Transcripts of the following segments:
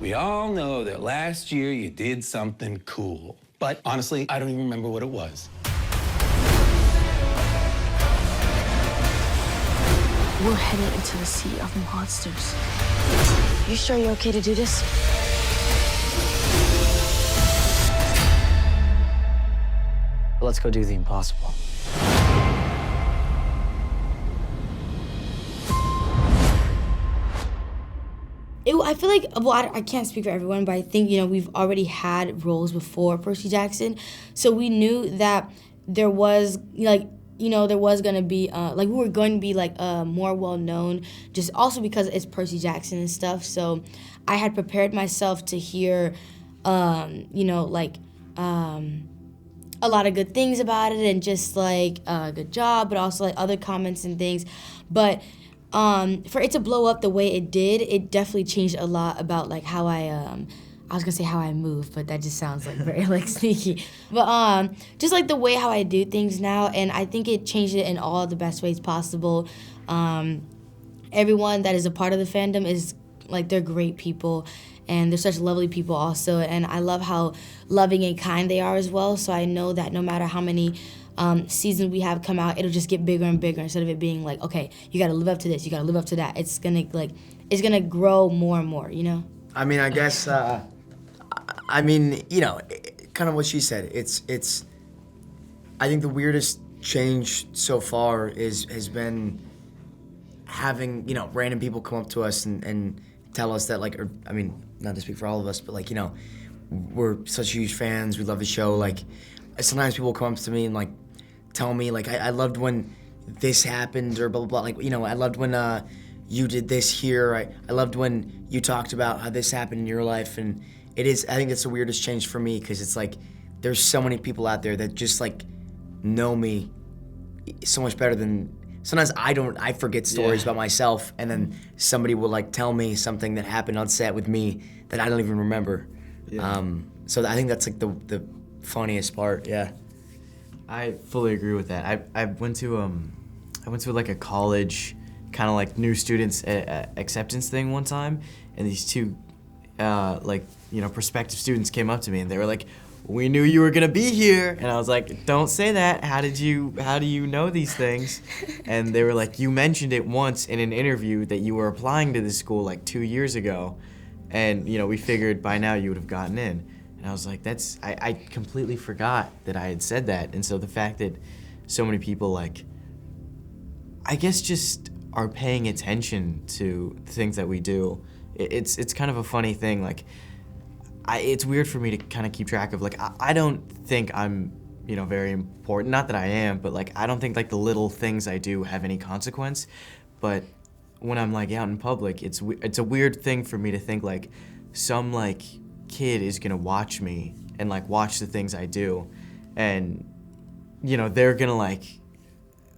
We all know that last year you did something cool. But honestly, I don't even remember what it was. We're headed into the sea of monsters. You sure you're okay to do this? Let's go do the impossible. I feel like, well, I can't speak for everyone, but I think, we've already had roles before Percy Jackson. So we knew that there was, there was going to be, we were going to be, more well-known, just also because it's Percy Jackson and stuff. So I had prepared myself to hear, a lot of good things about it and just, good job, but also, other comments and things. But for it to blow up the way it did, it definitely changed a lot about, how I was gonna say how I move, but that just sounds very sneaky. But just the way how I do things now, and I think it changed it in all the best ways possible. Everyone that is a part of the fandom is they're great people, and they're such lovely people also, and I love how loving and kind they are as well. So I know that no matter how many seasons we have come out, it'll just get bigger and bigger instead of it being okay, you gotta live up to this, you gotta live up to that. It's gonna grow more and more, I mean, I guess, kind of what she said. It's. I think the weirdest change so far has been having random people come up to us and tell us that not to speak for all of us, but we're such huge fans. We love the show. Sometimes people come up to me and tell me I loved when this happened or blah blah blah. I loved when you did this here. I loved when you talked about how this happened in your life, and it is. I think it's the weirdest change for me because it's there's so many people out there that just know me so much better than. Sometimes I forget stories about myself, and then somebody will tell me something that happened on set with me that I don't even remember. Yeah. So I think that's the funniest part. Yeah. I fully agree with that. I went to a college kind of new students acceptance thing one time, and these two prospective students came up to me and they were like, "We knew you were gonna be here," and I was like, "Don't say that. How do you know these things?" And they were like, "You mentioned it once in an interview that you were applying to this school 2 years ago, and we figured by now you would have gotten in." And I was like, I completely forgot that I had said that. And so the fact that so many people I guess just are paying attention to the things that we do, it's kind of a funny thing. It's weird for me to kind of keep track of, I don't think I'm, very important. Not that I am, but I don't think the little things I do have any consequence. But when I'm out in public, it's a weird thing for me to think some kid is gonna watch me and watch the things I do, and they're gonna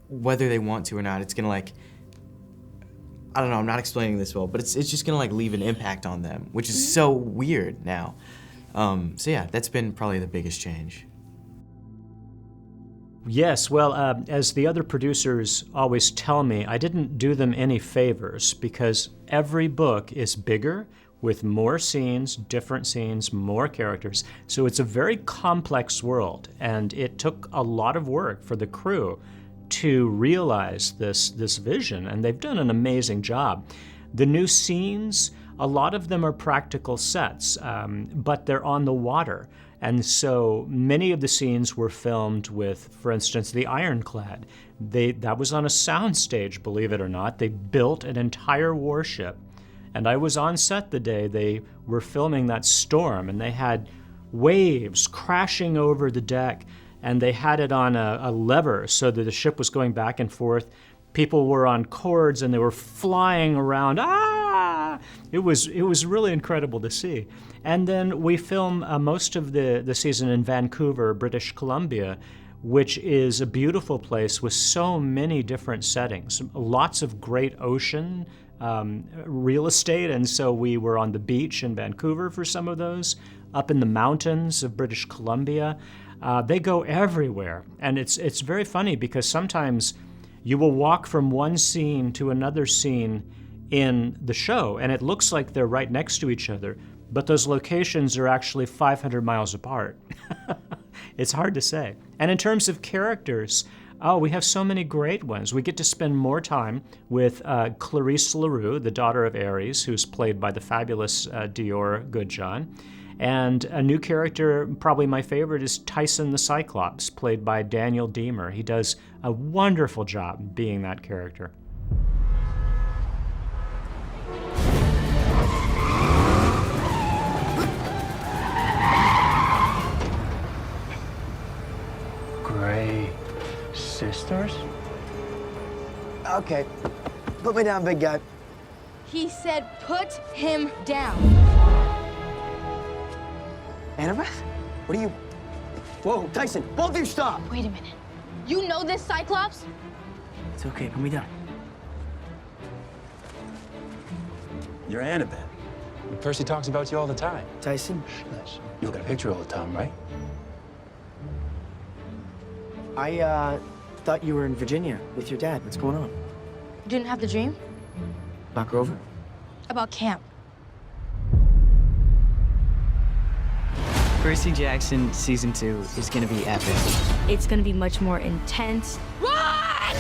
whether they want to or not, it's gonna I don't know, I'm not explaining this well, but it's just gonna leave an impact on them, which is so weird now. So yeah, that's been probably the biggest change. Yes, well, as the other producers always tell me, I didn't do them any favors because every book is bigger with more scenes, different scenes, more characters. So it's a very complex world, and it took a lot of work for the crew to realize this vision, and they've done an amazing job. The new scenes, a lot of them are practical sets, but they're on the water. And so many of the scenes were filmed with, for instance, the Ironclad. That was on a soundstage, believe it or not. They built an entire warship. And I was on set the day they were filming that storm, and they had waves crashing over the deck, and they had it on a lever so that the ship was going back and forth. People were on cords, and they were flying around. It was really incredible to see. And then we film most of the season in Vancouver, British Columbia, which is a beautiful place with so many different settings, lots of great ocean real estate, and so we were on the beach in Vancouver for some of those, up in the mountains of British Columbia. They go everywhere, and it's very funny because sometimes you will walk from one scene to another scene in the show, and it looks like they're right next to each other, but those locations are actually 500 miles apart. It's hard to say. And in terms of characters, we have so many great ones. We get to spend more time with Clarisse LaRue, the daughter of Ares, who's played by the fabulous Dior Goodjohn. And a new character, probably my favorite, is Tyson the Cyclops, played by Daniel Deemer. He does a wonderful job being that character. Grey sisters? Okay, put me down, big guy. He said, put him down. Annabeth? What are you... Whoa, Tyson, both of you stop! Wait a minute. You know this Cyclops? It's okay, put me down. You're Annabeth. Percy talks about you all the time. Tyson? You look at a picture all the time, right? I, thought you were in Virginia with your dad. What's going on? You didn't have the dream? About Grover? About camp. Percy Jackson Season 2 is gonna be epic. It's gonna be much more intense. Run!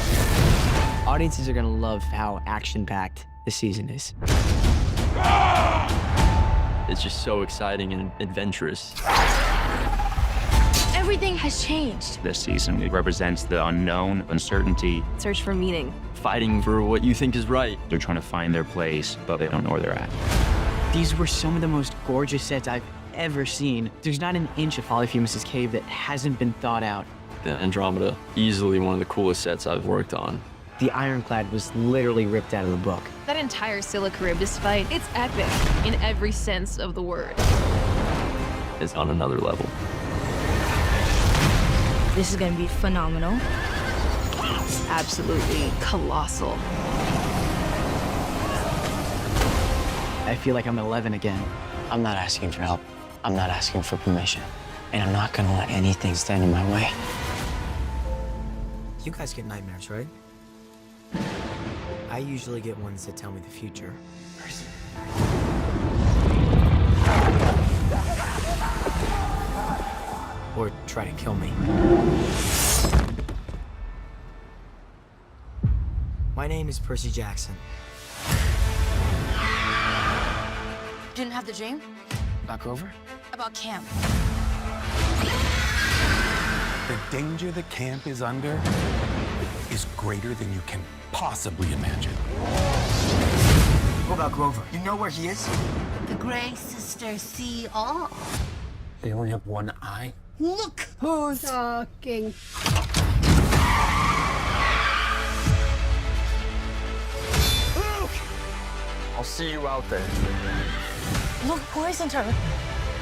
Audiences are gonna love how action-packed the season is. It's just so exciting and adventurous. Everything has changed. This season, it represents the unknown, uncertainty. Search for meaning. Fighting for what you think is right. They're trying to find their place, but they don't know where they're at. These were some of the most gorgeous sets I've ever seen. There's not an inch of Polyphemus' cave that hasn't been thought out. The Andromeda, easily one of the coolest sets I've worked on. The Ironclad was literally ripped out of the book. That entire Scylla Charybdis fight, it's epic in every sense of the word. It's on another level. This is gonna be phenomenal. Absolutely colossal. I feel like I'm 11 again. I'm not asking for help. I'm not asking for permission. And I'm not gonna let anything stand in my way. You guys get nightmares, right? I usually get ones that tell me the future. Or try to kill me. My name is Percy Jackson. Didn't have the dream? About Grover? About camp. The danger the camp is under is greater than you can possibly imagine. What about Grover? You know where he is? The Grey Sisters see all. They only have one eye. Look who's talking. I'll see you out there. Look, poisoned her.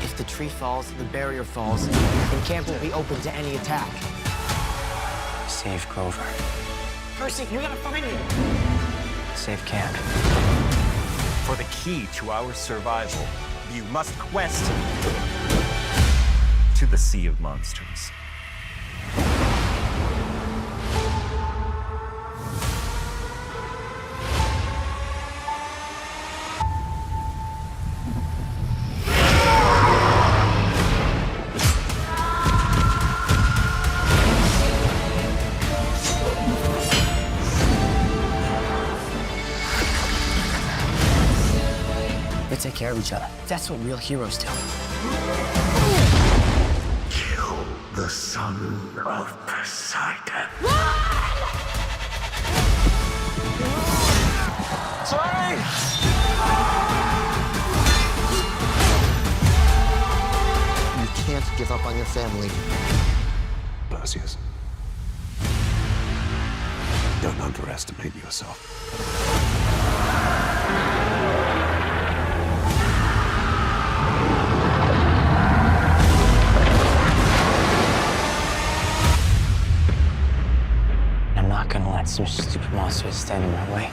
If the tree falls, the barrier falls, then camp won't be open to any attack. Save Grover. Percy, you gotta find him! Save camp. For the key to our survival, you must quest to the Sea of Monsters. Take care of each other. That's what real heroes do. Kill the son of Poseidon. Sorry! You can't give up on your family. Perseus. Don't underestimate yourself. I'm not gonna let some stupid monsters stand in my way.